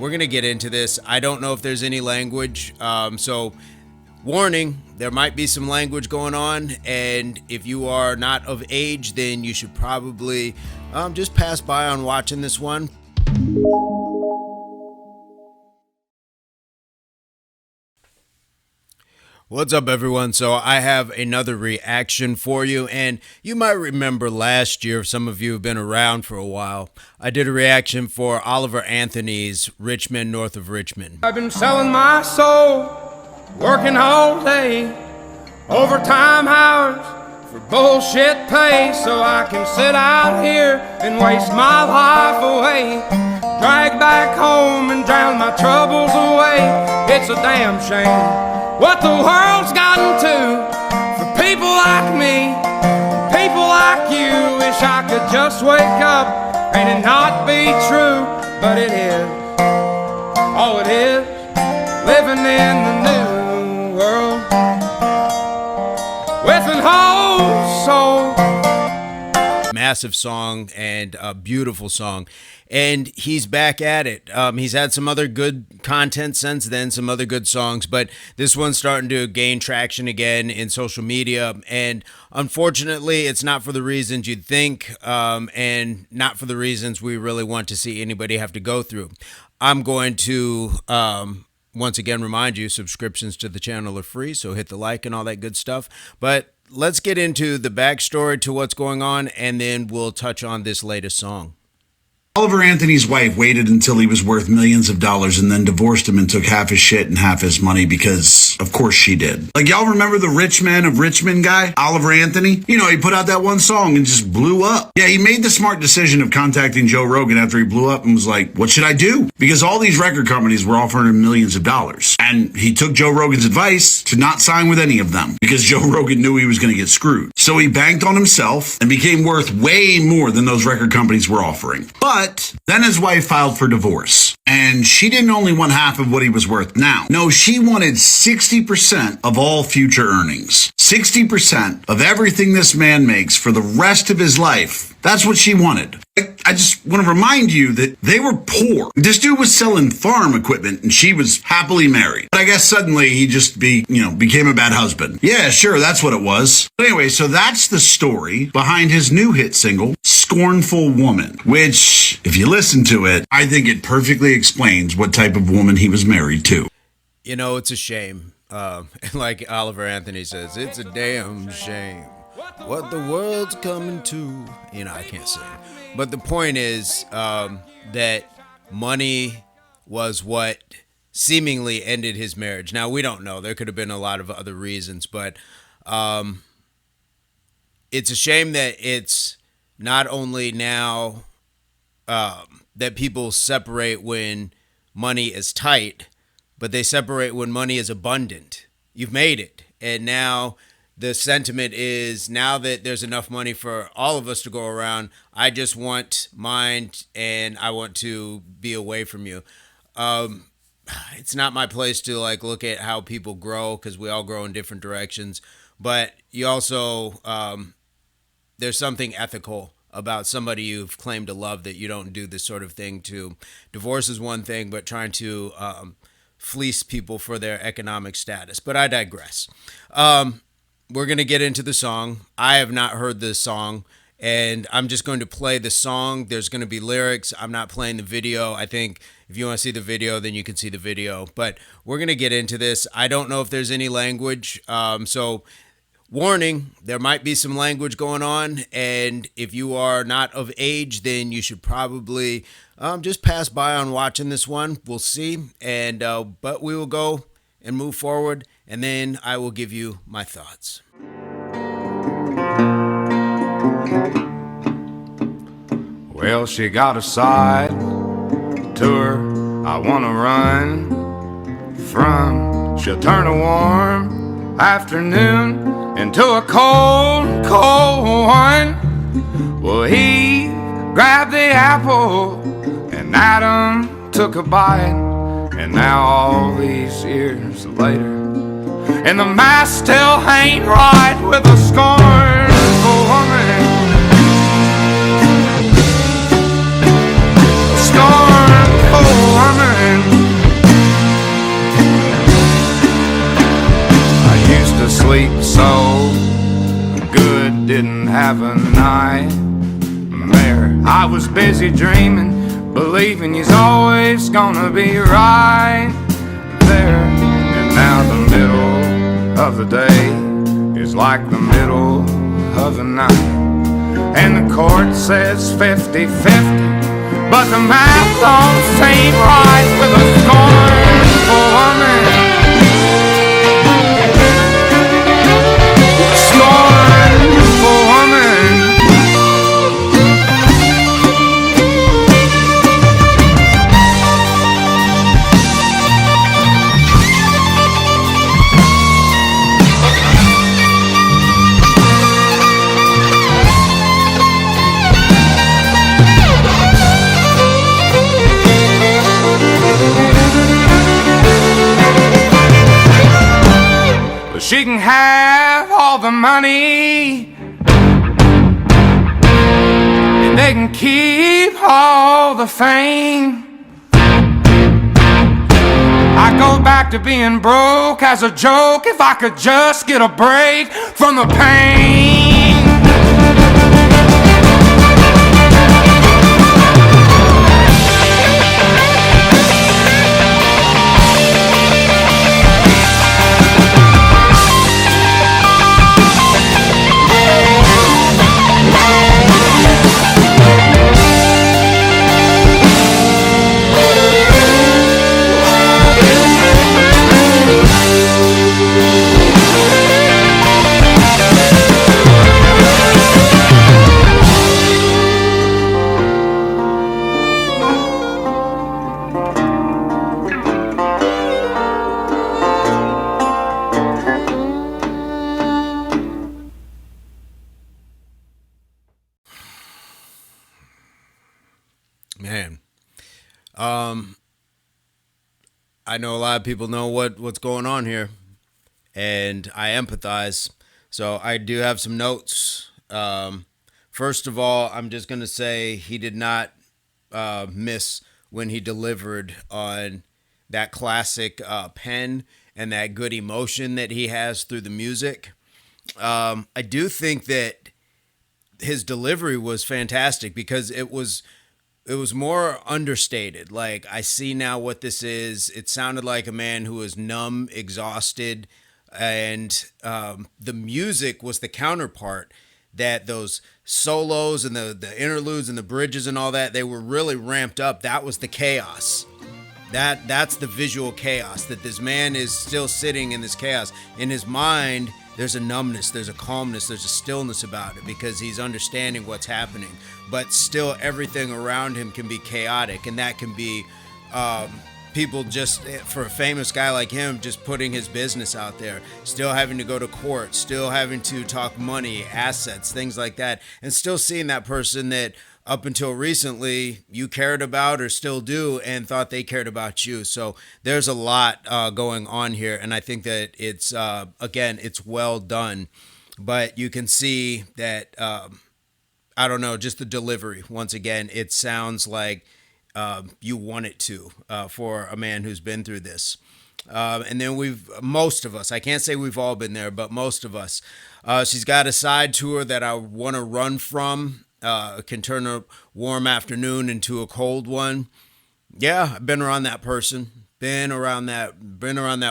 we're gonna get into this. I don't know if there's any language, so warning, there might be some language going on, and if you are not of age, then you should probably just pass by on watching this one. What's up, everyone? So I have another reaction for you, and you might remember last year, some of you have been around for a while, I did a reaction for Oliver Anthony's Richmond, North of Richmond. I've been selling my soul, working all day, overtime hours for bullshit pay, so I can sit out here and waste my life away, drag back home and drown my troubles away. It's a damn shame what the world's gotten to for people like me, people like you. Wish I could just wake up and it not be true, but it is. Oh, it is living in the new world with an whole soul. Massive song and a beautiful song, and he's back at it. He's had some other good content since then, some other good songs, but this one's starting to gain traction again in social media, and unfortunately it's not for the reasons you'd think, and not for the reasons we really want to see anybody have to go through. I'm going to once again remind you, subscriptions to the channel are free, so hit the like and all that good stuff. But let's get into the backstory to what's going on, and then we'll touch on this latest song. Oliver Anthony's wife waited until he was worth millions of dollars and then divorced him and took half his shit and half his money because, of course, she did. Like, y'all remember the rich man of Richmond guy, Oliver Anthony? You know, he put out that one song and just blew up. Yeah, he made the smart decision of contacting Joe Rogan after he blew up and was like, what should I do? Because all these record companies were offering him millions of dollars. And he took Joe Rogan's advice to not sign with any of them because Joe Rogan knew he was going to get screwed. So he banked on himself and became worth way more than those record companies were offering. But then his wife filed for divorce, and she didn't only want half of what he was worth now. No, she wanted 60% of all future earnings. 60% of everything this man makes for the rest of his life. That's what she wanted. I just want to remind you that they were poor. This dude was selling farm equipment and she was happily married. But I guess suddenly he just became a bad husband. Yeah, sure, that's what it was. But anyway, so that's the story behind his new hit single, Scornful Woman, which, if you listen to it, I think it perfectly explains what type of woman he was married to. You know, it's a shame. Like Oliver Anthony says, it's a damn shame what the world's coming to. You know, I can't sing. But the point is that money was what seemingly ended his marriage. Now, we don't know. There could have been a lot of other reasons, but it's a shame that it's not only now that people separate when money is tight, but they separate when money is abundant. You've made it. And now the sentiment is, now that there's enough money for all of us to go around, I just want mine and I want to be away from you. It's not my place to look at how people grow, because we all grow in different directions. But you also, there's something ethical about somebody you've claimed to love, that you don't do this sort of thing to. Divorce is one thing, but trying to fleece people for their economic status. But I digress. We're going to get into the song. I have not heard this song, and I'm just going to play the song. There's going to be lyrics. I'm not playing the video. I think if you want to see the video, then you can see the video. But we're going to get into this. I don't know if there's any language, so warning, there might be some language going on, and if you are not of age, then you should probably just pass by on watching this one. We'll see, and but we will go and move forward, and then I will give you my thoughts. Well, she got a side to her I wanna run from. She'll turn a warm afternoon into a cold, cold one. Well, he grabbed the apple and Adam took a bite. And now all these years later, and the mask still ain't right with a scornful woman. Scornful woman. have a nightmare. I was busy dreaming, believing he's always gonna be right there. And now the middle of the day is like the middle of the night, and the court says 50-50, but the math don't seem right with a scornful woman. Scornful woman. She can have all the money, and they can keep all the fame. I go back to being broke as a joke if I could just get a break from the pain. Man, I know a lot of people know what's going on here, and I empathize. So I do have some notes. First of all, I'm just gonna say he did not miss when he delivered on that classic pen and that good emotion that he has through the music. I do think that his delivery was fantastic because it was more understated. Like, I see now what this is. It sounded like a man who was numb, exhausted, and the music was the counterpart. That those solos and the interludes and the bridges and all that, they were really ramped up. That was the chaos. That's the visual chaos, that this man is still sitting in this chaos. In his mind, there's a numbness, there's a calmness, there's a stillness about it because he's understanding what's happening. But still, everything around him can be chaotic, and that can be people just, for a famous guy like him, just putting his business out there, still having to go to court, still having to talk money, assets, things like that, and still seeing that person that up until recently you cared about or still do and thought they cared about you. So there's a lot going on here, and I think that it's again, it's well done, but you can see that I don't know, just the delivery. Once again, it sounds like you want it to for a man who's been through this. And then most of us, I can't say we've all been there, but most of us, she's got a side to her that I want to run from. Can turn a warm afternoon into a cold one. Yeah, I've been around that person, been around that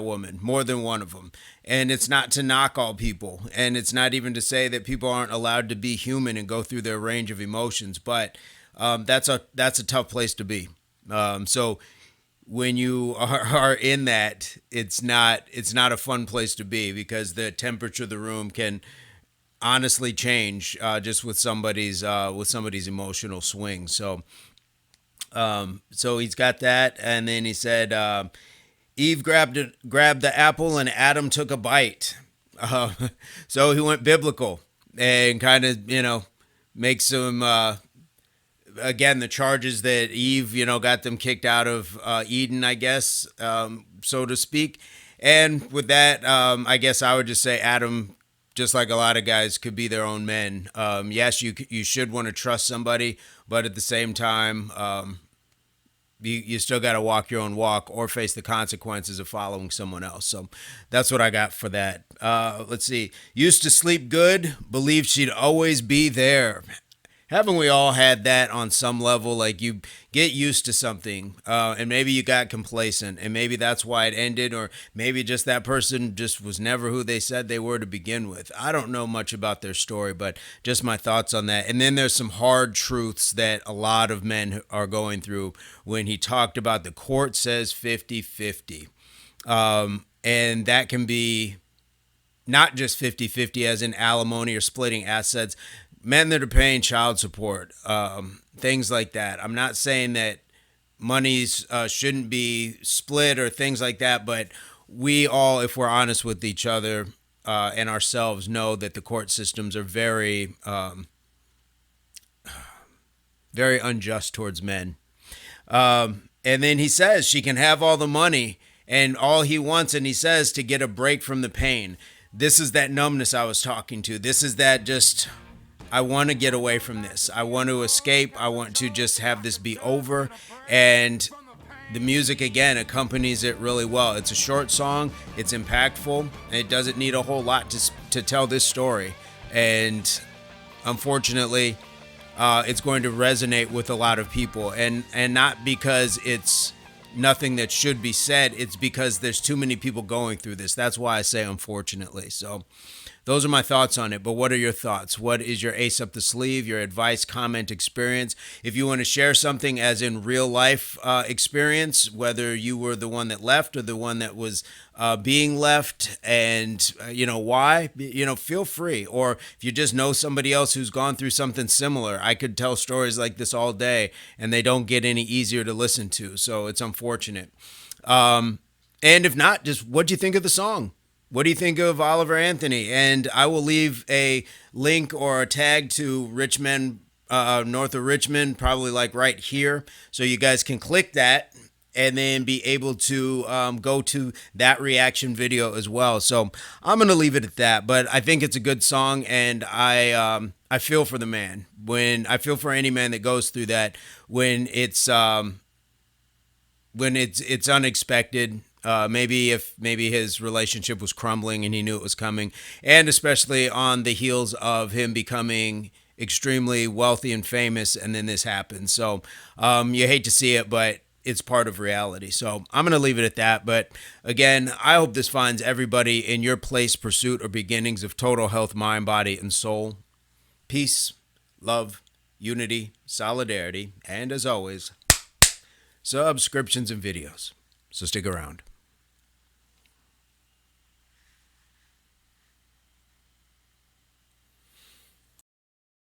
woman, more than one of them. And it's not to knock all people, and it's not even to say that people aren't allowed to be human and go through their range of emotions, but that's a tough place to be. So when you are in that, it's not a fun place to be, because the temperature of the room can honestly change just with somebody's emotional swing. So he's got that, and then he said Eve grabbed the apple and Adam took a bite. So he went biblical and kind of makes some again, the charges that Eve got them kicked out of Eden, I guess, so to speak. And with that, I guess I would just say Adam, just like a lot of guys, could be their own men. Yes, you should want to trust somebody, but at the same time, you still got to walk your own walk or face the consequences of following someone else. So that's what I got for that. Let's see. Used to sleep good, believed she'd always be there. Haven't we all had that on some level? Like you get used to something, and maybe you got complacent, and maybe that's why it ended, or maybe just that person just was never who they said they were to begin with. I don't know much about their story, but just my thoughts on that. And then there's some hard truths that a lot of men are going through when he talked about the court says 50-50. And that can be not just 50-50 as in alimony or splitting assets, men that are paying child support, things like that. I'm not saying that monies shouldn't be split or things like that, but we all, if we're honest with each other and ourselves, know that the court systems are very, very unjust towards men. And then he says she can have all the money and all he wants, and he says to get a break from the pain. This is that numbness I was talking to. This is that just, I want to get away from this. I want to escape. I want to just have this be over. And the music, again, accompanies it really well. It's a short song. It's impactful. It doesn't need a whole lot to tell this story. And unfortunately, it's going to resonate with a lot of people. And not because it's nothing that should be said. It's because there's too many people going through this. That's why I say unfortunately. So those are my thoughts on it. But what are your thoughts? What is your ace up the sleeve, your advice, comment, experience? If you want to share something as in real life experience, whether you were the one that left or the one that was being left, and why, feel free. Or if you just know somebody else who's gone through something similar, I could tell stories like this all day and they don't get any easier to listen to. So it's unfortunate. And if not, just what do you think of the song? What do you think of Oliver Anthony? And I will leave a link or a tag to Richmond, north of Richmond, probably like right here. So you guys can click that and then be able to go to that reaction video as well. So I'm going to leave it at that. But I think it's a good song, and I feel for the man. I feel for any man that goes through that when it's unexpected. Maybe his relationship was crumbling and he knew it was coming, and especially on the heels of him becoming extremely wealthy and famous, and then this happens. So you hate to see it, but it's part of reality. So I'm going to leave it at that. But again, I hope this finds everybody in your place, pursuit, or beginnings of total health, mind, body, and soul. Peace, love, unity, solidarity, and as always, subscriptions and videos. So stick around.